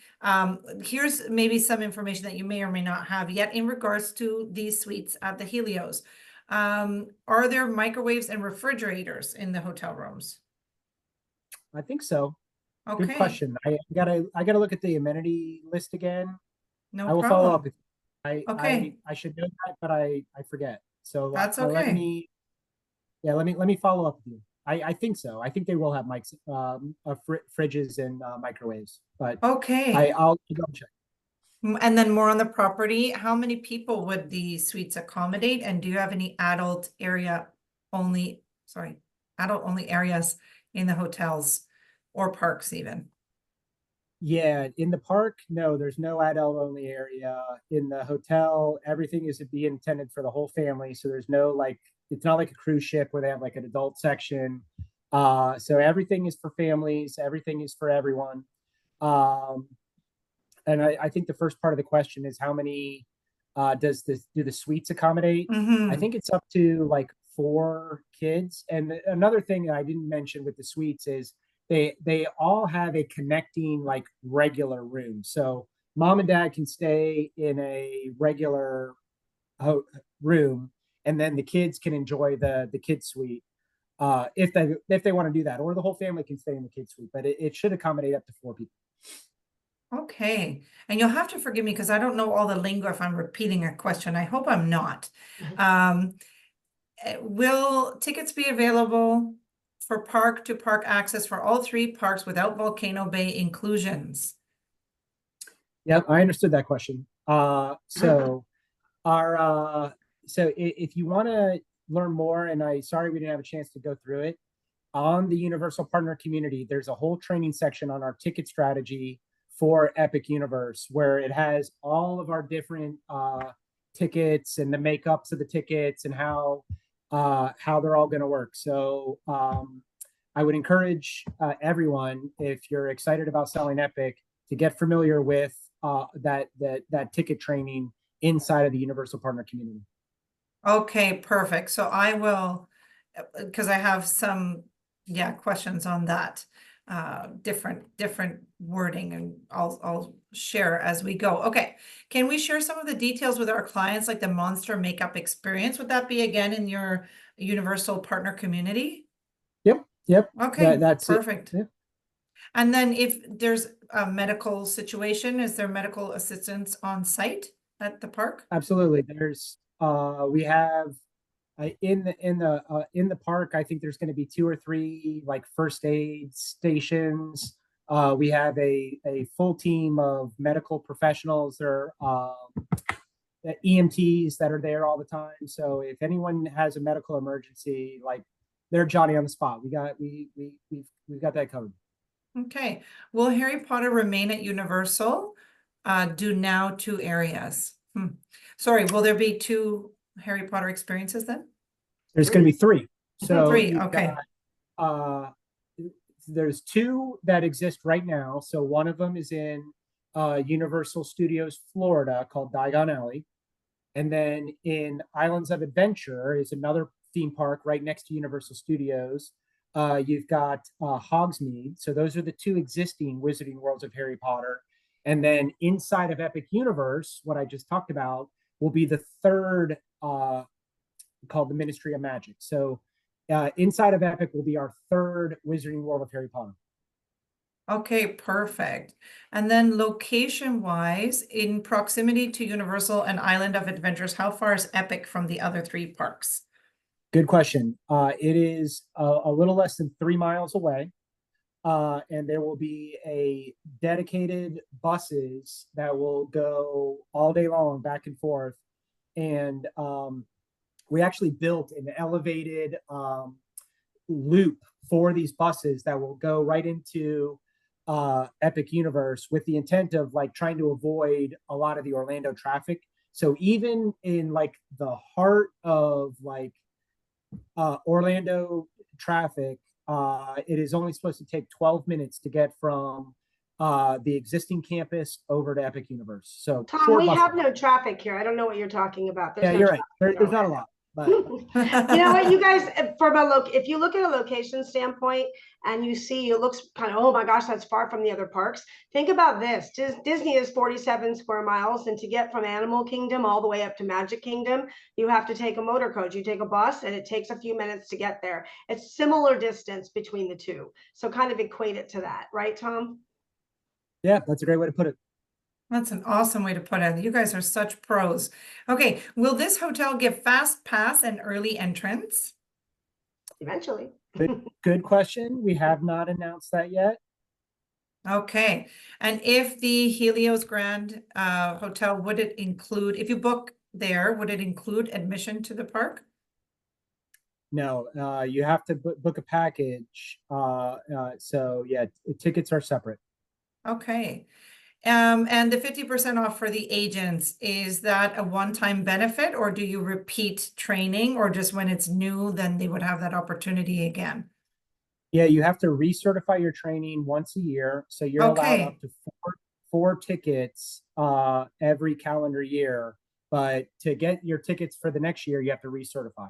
Here's maybe some information that you may or may not have yet in regards to these suites at the Helios. Are there microwaves and refrigerators in the hotel rooms? I think so. Okay. Good question. I gotta look at the amenity list again. No I will follow up problem. with Okay, I should know that, but I forget. So that's let okay. me, yeah, let me follow up with you. I think so. I think they will have mics, fridges and microwaves, but Okay. I'll double check. And then more on the property, how many people would the suites accommodate? And do you have any adult area only, sorry, adult only areas in the hotels or parks even? Yeah, in the park, no, there's no adult only area. In the hotel, everything is to be intended for the whole family. So there's no like, it's not like a cruise ship where they have like an adult section. So everything is for families, everything is for everyone. Um, and I think the first part of the question is how many do the suites accommodate? I Mm-hmm. think it's up to like 4 kids. And another thing that I didn't mention with the suites is they all have a connecting like regular room. So mom and dad can stay in a regular room, and then the kids can enjoy the kids suite if they want to do that, or the whole family can stay in the kids suite. But it should accommodate up to 4 people. Okay. And you'll have to forgive me because I don't know all the lingo if I'm repeating a question. I hope I'm not. Um, will tickets be available for park to park access for all 3 parks without Volcano Bay inclusions? Yep, I understood that question. Our if you want to learn more, and sorry we didn't have a chance to go through it on the Universal Partner Community, there's a whole training section on our ticket strategy for Epic Universe where it has all of our different tickets and the makeups of the tickets and how they're all going to work. So I would encourage everyone, if you're excited about selling Epic, to get familiar with that ticket training inside of the Universal Partner Community. Okay, perfect. So I will, because I have some, yeah, questions on that. Different wording, and I'll share as we go. Okay, can we share some of the details with our clients, like the monster makeup experience? Would that be again in your Universal Partner Community? Yep. Okay, That's it. perfect. Yeah. And then if there's a medical situation, is there medical assistance on site at the park? Absolutely. There's we have in the park. I think there's going to be 2 or 3 like first aid stations. We have a full team of medical professionals. There are EMTs that are there all the time. So if anyone has a medical emergency, like they're Johnny on the spot. We've got that covered. Okay, will Harry Potter remain at Universal? Do now 2 areas. Sorry, will there be 2 Harry Potter experiences then? There's going to be 3. So 3, you've okay. got there's 2 that exist right now. So one of them is in Universal Studios Florida called Diagon Alley, and then in Islands of Adventure is another theme park right next to Universal Studios. You've got Hogsmeade. So those are the 2 existing Wizarding Worlds of Harry Potter. And then inside of Epic Universe, what I just talked about will be the 3rd called the Ministry of Magic. So inside of Epic will be our 3rd Wizarding World of Harry Potter. Okay, perfect. And then location-wise, in proximity to Universal and Island of Adventures, how far is Epic from the other 3 parks? Good question. It is a little less than 3 miles away. And there will be a dedicated buses that will go all day long back and forth. And we actually built an elevated loop for these buses that will go right into Epic Universe with the intent of like trying to avoid a lot of the Orlando traffic. So even in like the heart of like Orlando traffic, it is only supposed to take 12 minutes to get from the existing campus over to Epic Universe. So Tom, short we bus have ride. no traffic here. I don't know what you're talking about. There's Yeah, no you're right. traffic in There's not a Orlando. lot, but You know what, you guys, if you look at a location standpoint and you see it looks kind of, oh my gosh, that's far from the other parks. Think about this. Disney is 47 square miles, and to get from Animal Kingdom all the way up to Magic Kingdom, you have to take a motor coach. You take a bus, and it takes a few minutes to get there. It's similar distance between the 2. So kind of equate it to that, right, Tom? yeah, that's a great way to put it. That's an awesome way to put it. You guys are such pros. Okay, will this hotel give fast pass and early entrance? Eventually. Good question. We have not announced that yet. Okay, and if the Helios Grand Hotel, would it include, if you book there, would it include admission to the park? No, you have to book a package. So yeah, tickets are separate. Okay. And the 50% off for the agents, is that a one-time benefit, or do you repeat training, or just when it's new, then they would have that opportunity again? Yeah, you have to recertify your training once a year. So you're allowed up Okay, to four tickets every calendar year. But to get your tickets for the next year, you have to recertify.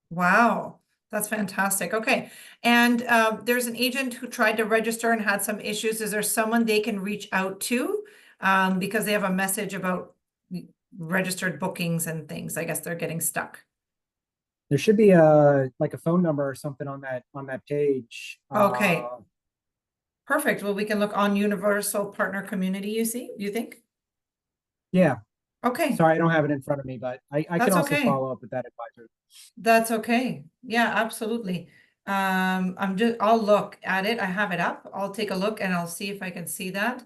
wow, that's fantastic. Okay, and there's an agent who tried to register and had some issues. Is there someone they can reach out to? Because they have a message about registered bookings and things. I guess they're getting stuck. There should be a like a phone number or something on that page. Okay, perfect. Well, we can look on Universal Partner Community, you think? Yeah. Okay, Sorry, I don't have it in front of me, but I can that's also okay. follow up with that advisor. That's okay. Yeah, absolutely. I'll look at it. I have it up. I'll take a look and I'll see if I can see that.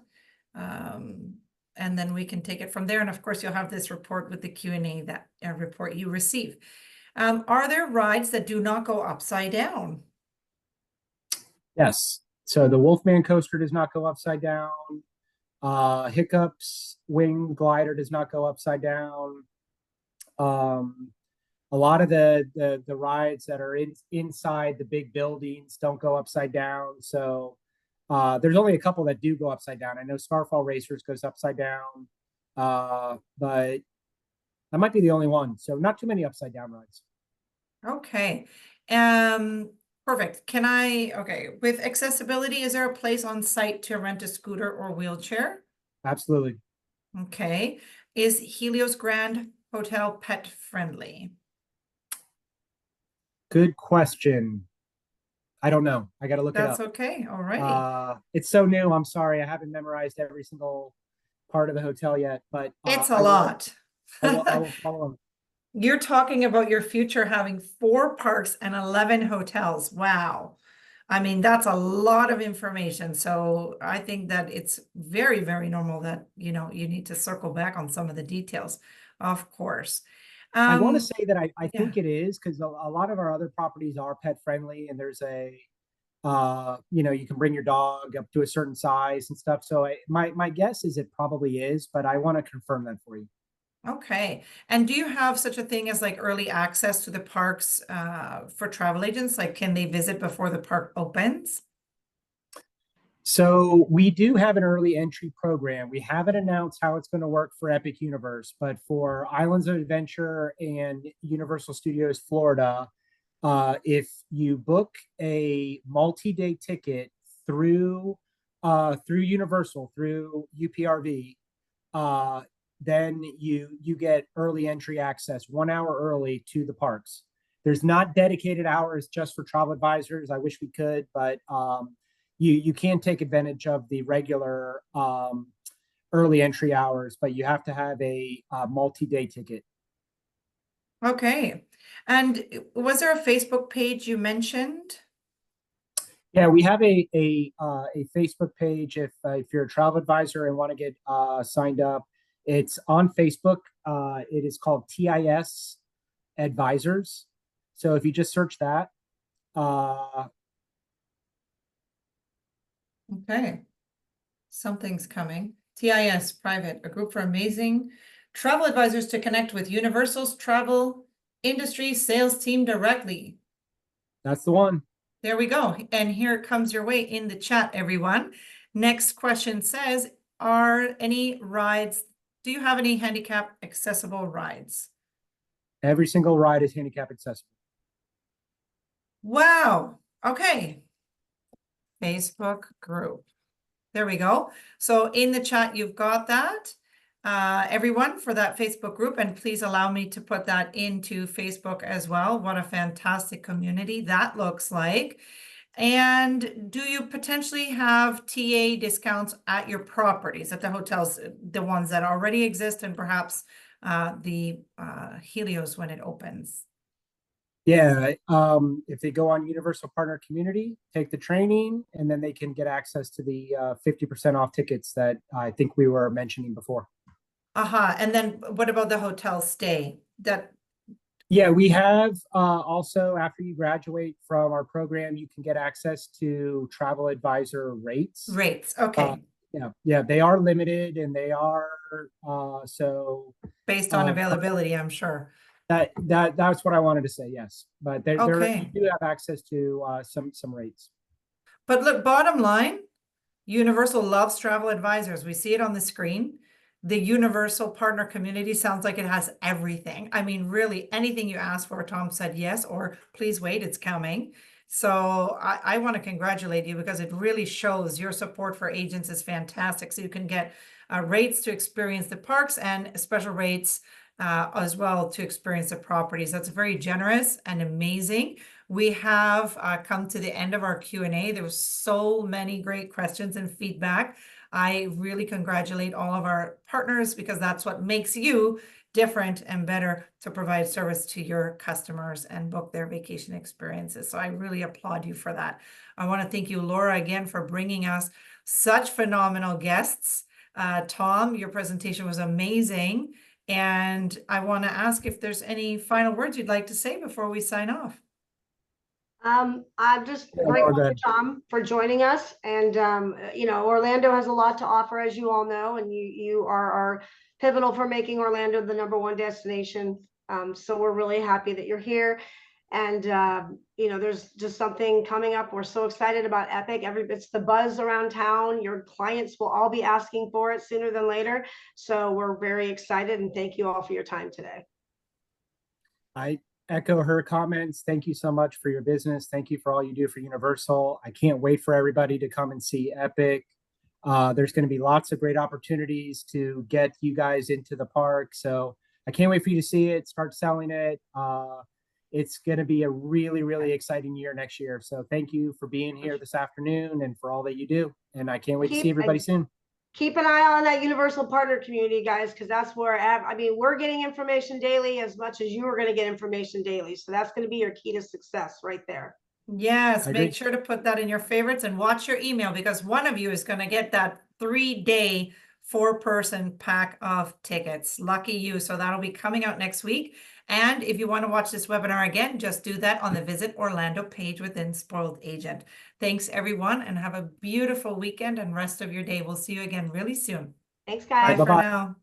Um, and then we can take it from there. And of course, you'll have this report with the Q&A, that report you receive. Are there rides that do not go upside down? Yes. So the Wolfman coaster does not go upside down. Hiccups wing glider does not go upside down. A lot of the rides that are inside the big buildings don't go upside down. So there's only a couple that do go upside down. I know Starfall Racers goes upside down, but that might be the only one. So not too many upside down rides. Okay. Perfect. Okay, with accessibility, is there a place on site to rent a scooter or wheelchair? Absolutely. Okay. Is Helios Grand Hotel pet friendly? Good question. I don't know. I got to look it That's up. okay. All righty. It's so new. I'm sorry. I haven't memorized every single part of the hotel yet, but It's a I will. lot. I will follow. You're talking about your future having 4 parks and 11 hotels. Wow. I mean, that's a lot of information. So I think that it's very, very normal that, you need to circle back on some of the details, of course. I want to Um, say that I yeah. think it is because a lot of our other properties are pet friendly, and there's you can bring your dog up to a certain size and stuff. So my guess is it probably is, but I want to confirm that for you. Okay. And do you have such a thing as like early access to the parks for travel agents? Like, can they visit before the park opens? So we do have an early entry program. We haven't announced how it's going to work for Epic Universe, but for Islands of Adventure and Universal Studios Florida, if you book a multi-day ticket through Universal through UPRV, then you get early entry access 1 hour early to the parks. There's not dedicated hours just for travel advisors. I wish we could, but you can take advantage of the regular early entry hours, but you have to have a multi-day ticket. Okay. And was there a Facebook page you mentioned? Yeah, we have a Facebook page if you're a travel advisor and want to get signed up. It's on Facebook. It is called TIS Advisors. So if you just search that, Okay. Something's coming. TIS Private, a group for amazing travel advisors to connect with Universal's travel industry sales team directly. that's the one. There we go. And here it comes your way in the chat, everyone. Next question says, do you have any handicap accessible rides? Every single ride is handicap accessible. Wow. Okay. Facebook group. There we go. So in the chat, you've got that, everyone, for that Facebook group. And please allow me to put that into Facebook as well. What a fantastic community that looks like. And do you potentially have TA discounts at your properties, at the hotels, the ones that already exist, and perhaps the Helios when it opens? Yeah, if they go on Universal Partner Community, take the training, and then they can get access to the 50% off tickets that I think we were mentioning before. And then what about the hotel stay? That Yeah, we have also, after you graduate from our program, you can get access to travel advisor rates. rates, okay, Yeah, they are limited and they are so based on availability, I'm sure. that's what I wanted to say, yes. But you Okay. do have access to some rates. But look, bottom line, Universal loves travel advisors. We see it on the screen. The Universal Partner Community sounds like it has everything. I mean, really, anything you asked for, Tom said yes, or please wait, it's coming. So I want to congratulate you because it really shows your support for agents is fantastic. So you can get rates to experience the parks and special rates as well to experience the properties. That's very generous and amazing. We have come to the end of our Q&A. There was so many great questions and feedback. I really congratulate all of our partners because that's what makes you different and better to provide service to your customers and book their vacation experiences. So I really applaud you for that. I want to thank you, Laura, again, for bringing us such phenomenal guests. Tom, your presentation was amazing. And I want to ask if there's any final words you'd like to say before we sign off. I'm just grateful to Tom for joining us. And, you know, Orlando has a lot to offer, as you all know, and you are pivotal for making Orlando the #1 destination. So we're really happy that you're here. And, you know, there's just something coming up. We're so excited about Epic. It's the buzz around town. Your clients will all be asking for it sooner than later. So we're very excited, and thank you all for your time today. I echo her comments. Thank you so much for your business. Thank you for all you do for Universal. I can't wait for everybody to come and see Epic. There's going to be lots of great opportunities to get you guys into the park. So I can't wait for you to see it, start selling it. It's going to be a really, really exciting year next year. So thank you for being here this afternoon and for all that you do. And I can't wait to see everybody soon. Keep an eye on that Universal Partner Community, guys, because that's where, I mean, we're getting information daily as much as you are going to get information daily. So that's going to be your key to success right there. Yes, make sure to put that in your favorites and watch your email because one of you is going to get that 3-day 4-person pack of tickets. Lucky you. So that'll be coming out next week. And if you want to watch this webinar again, just do that on the Visit Orlando page within Spoiled Agent. Thanks, everyone, and have a beautiful weekend and rest of your day. We'll see you again really soon. Thanks, guys. Bye for now.